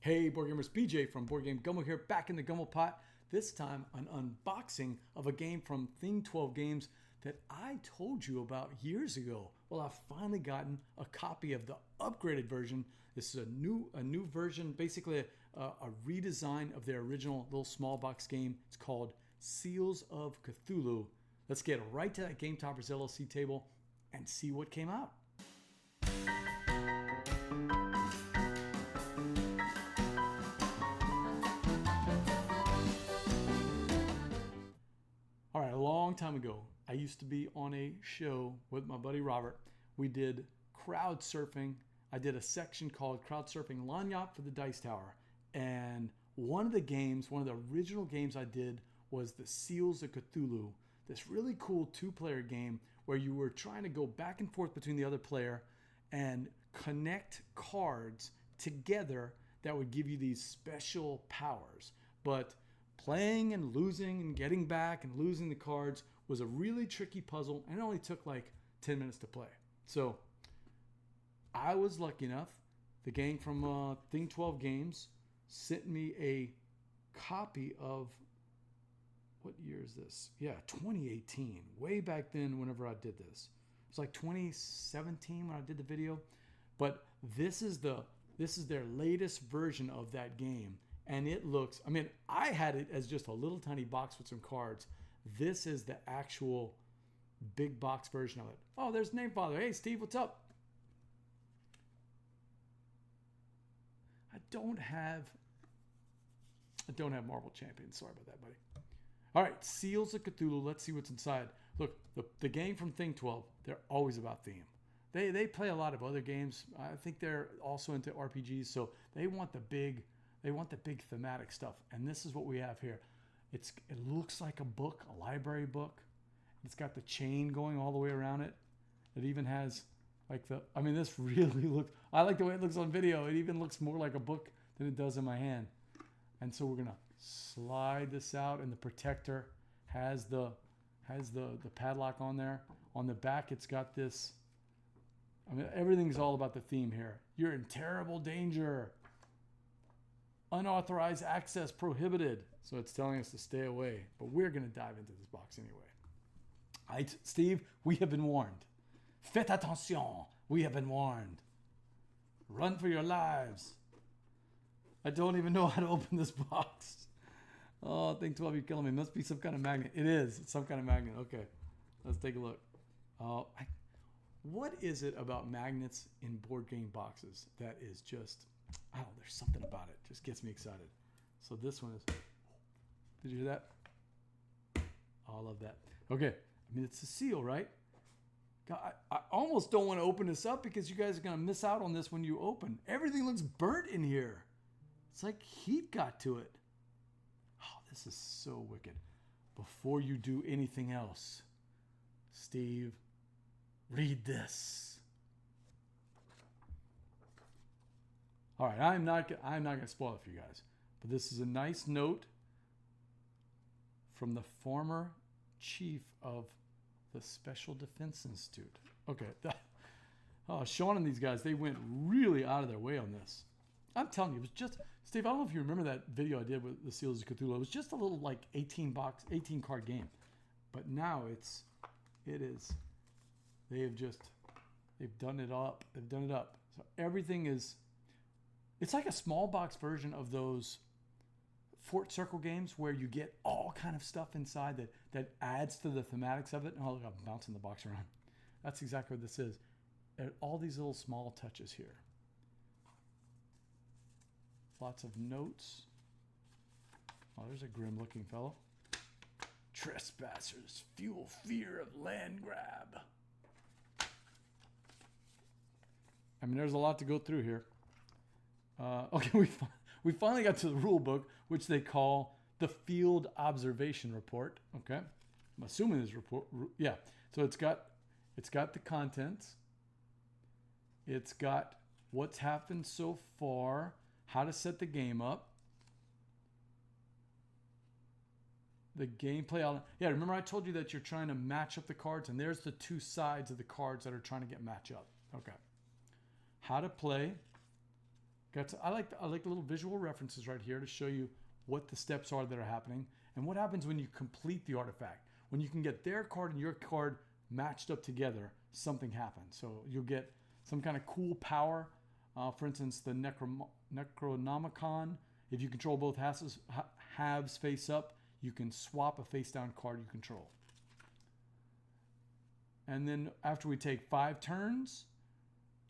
Hey Board Gamers, BJ from Board Game Gumbo here, back in the Gumbo pot. This time an unboxing of a game from Thing 12 Games that I told you about years ago. Well, I've finally gotten a copy of the upgraded version. This is a new version, basically a redesign of their original little small box game. It's called SEALS of Cthulhu. Let's get right to that Game Toppers LLC table and see what came out. All right, a long time ago, I used to be on a show with my buddy Robert. We did crowd surfing. I did a section called Crowd Surfing Lanyap for the Dice Tower. And one of the original games I did was the SEALS of Cthulhu, this really cool two-player game where you were trying to go back and forth between the other player and connect cards together that would give you these special powers. But playing and losing and getting back and losing the cards was a really tricky puzzle, and it only took like 10 minutes to play. So I was lucky enough. The gang from Thing 12 Games sent me a copy of, what year is this? Yeah, 2018. Way back then whenever I did this. It was like 2017 when I did the video. But this is their latest version of that game. And it looks, I mean, I had it as just a little tiny box with some cards. This is the actual big box version of it. Oh, there's Namefather. Hey, Steve, what's up? I don't have Marvel Champions. Sorry about that, buddy. All right, Seals of Cthulhu. Let's see what's inside. Look, the game from Thing 12, they're always about theme. They play a lot of other games. I think they're also into RPGs, so they want the big thematic stuff. And this is what we have here. It looks like a book, a library book. It's got the chain going all the way around it. It even has this really looks, I like the way it looks on video. It even looks more like a book than it does in my hand. And so we're gonna slide this out, and the protector has the padlock on there. On the back, it's got this, everything's all about the theme here. You're in terrible danger. Unauthorized access prohibited. So it's telling us to stay away. But we're going to dive into this box anyway. All right, Steve, we have been warned. Faites attention. We have been warned. Run for your lives. I don't even know how to open this box. Oh, Thing 12, you're killing me. Must be some kind of magnet. It is. It's some kind of magnet. Okay, let's take a look. What is it about magnets in board game boxes that is just... oh, there's something about it. Just gets me excited. So this one is... did you hear that? Oh, I love that. Okay. It's a seal, right? God, I almost don't want to open this up because you guys are going to miss out on this when you open. Everything looks burnt in here. It's like heat got to it. Oh, this is so wicked. Before you do anything else, Steve, read this. All right, I'm not going to spoil it for you guys, but this is a nice note from the former chief of the Special Defense Institute. Okay, Sean and these guys, they went really out of their way on this. I'm telling you, it was just, Steve, I don't know if you remember that video I did with the Seals of Cthulhu. It was just a little like 18 card game, but now they've done it up. They've done it up. So everything is. It's like a small box version of those Fort Circle games where you get all kind of stuff inside that adds to the thematics of it. Oh, look, I'm bouncing the box around. That's exactly what this is. All these little small touches here. Lots of notes. Oh, there's a grim looking fellow. Trespassers fuel fear of land grab. There's a lot to go through here. Okay, we finally got to the rule book, which they call the Field Observation Report. Okay, I'm assuming this report. Yeah, so it's got the contents. It's got what's happened so far, how to set the game up, the gameplay. Yeah, remember I told you that you're trying to match up the cards, and there's the two sides of the cards that are trying to get match up. Okay, how to play. I like the little visual references right here to show you what the steps are that are happening and what happens when you complete the artifact. When you can get their card and your card matched up together, something happens. So you'll get some kind of cool power. For instance, the Necronomicon. If you control both halves face up, you can swap a face down card you control. And then after we take 5 turns,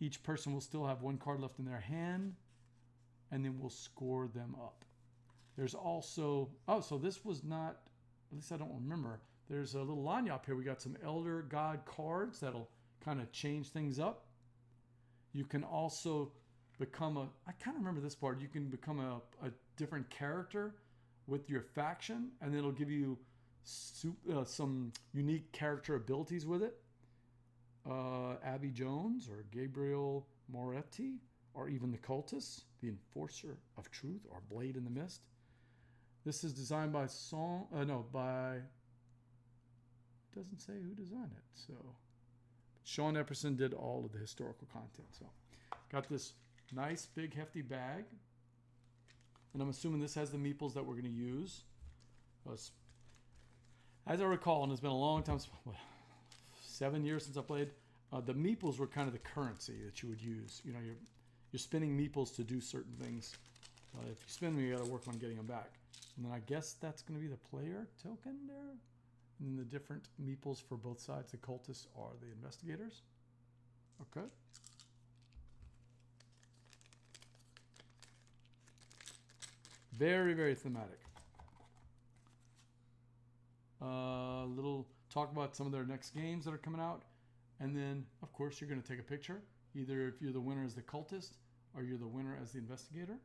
each person will still have 1 card left in their hand, and then we'll score them up. There's also, so this was not, at least I don't remember. There's a little lanyap here. We got some Elder God cards that'll kind of change things up. You can also become I kind of remember this part. You can become a different character with your faction, and then it'll give you some unique character abilities with it. Abby Jones or Gabriel Moretti, or even the Cultist, the Enforcer of Truth, or Blade in the Mist. This is designed by doesn't say who designed it. So Sean Epperson did all of the historical content. So got this nice big hefty bag, and I'm assuming this has the meeples that we're going to use. As I recall, and it's been a long time, 7 years since I played, the meeples were kind of the currency that you would use. You know, you're spinning meeples to do certain things. If you spin them, you got to work on getting them back. And then I guess that's going to be the player token there. And then the different meeples for both sides, the cultists are the investigators. Okay. Very, very thematic. Little talk about some of their next games that are coming out. And then, of course, you're going to take a picture. Either if you're the winner as the cultist or you're the winner as the investigator.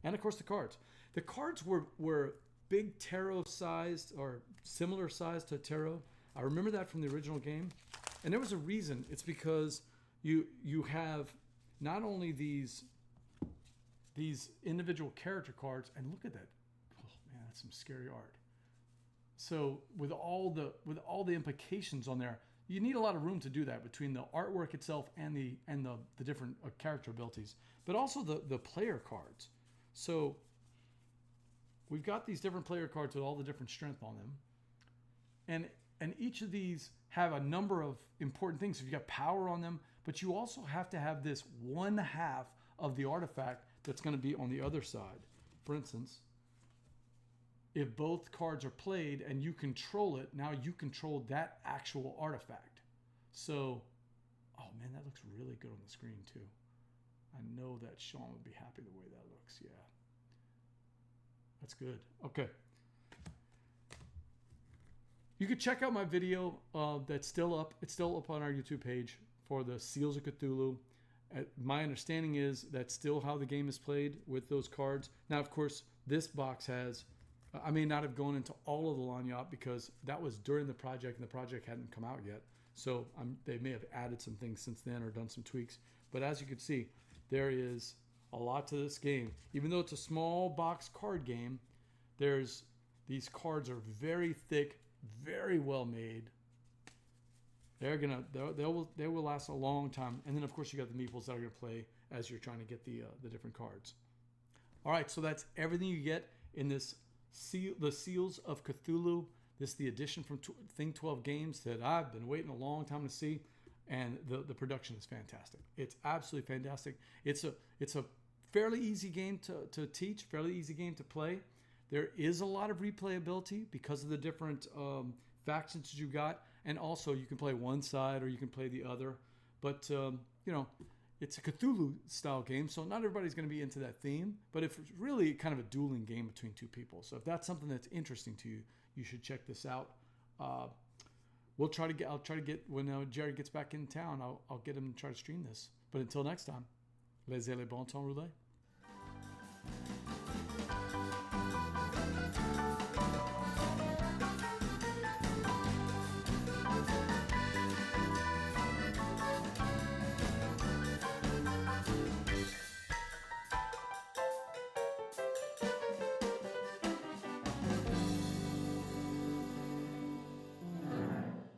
And, of course, the cards. The cards were big tarot sized or similar size to tarot. I remember that from the original game. And there was a reason. It's because you have not only these individual character cards, and look at that. Oh man, that's some scary art. So with all the implications on there, you need a lot of room to do that between the artwork itself and the different character abilities, but also the player cards. So we've got these different player cards with all the different strength on them, and each of these have a number of important things. So you've got power on them, but you also have to have this 1/2 of the artifact that's going to be on the other side. For instance, if both cards are played and you control it, now you control that actual artifact. So, oh man, that looks really good on the screen too. I know that Sean would be happy the way that looks. Yeah, that's good. Okay. You could check out my video that's still up. It's still up on our YouTube page for the Seals of Cthulhu. My understanding is that's still how the game is played with those cards. Now, of course, this box has, I may not have gone into all of the lanyap because that was during the project and the project hadn't come out yet. So they may have added some things since then or done some tweaks. But as you can see, there is a lot to this game. Even though it's a small box card game, these cards are very thick, very well made. They will last a long time. And then of course you got the meeples that are going to play as you're trying to get the different cards. All right, so that's everything you get in this the Seals of Cthulhu. This is the edition from Think 12 Games that I've been waiting a long time to see, and the production is fantastic. It's absolutely fantastic. It's a fairly easy game to teach, fairly easy game to play. There is a lot of replayability because of the different factions that you got. And also, you can play one side or you can play the other. But, it's a Cthulhu-style game, so not everybody's going to be into that theme. But it's really kind of a dueling game between two people. So if that's something that's interesting to you, you should check this out. I'll try to get when Jared gets back in town, I'll get him to try to stream this. But until next time, laissez les bon temps rouler.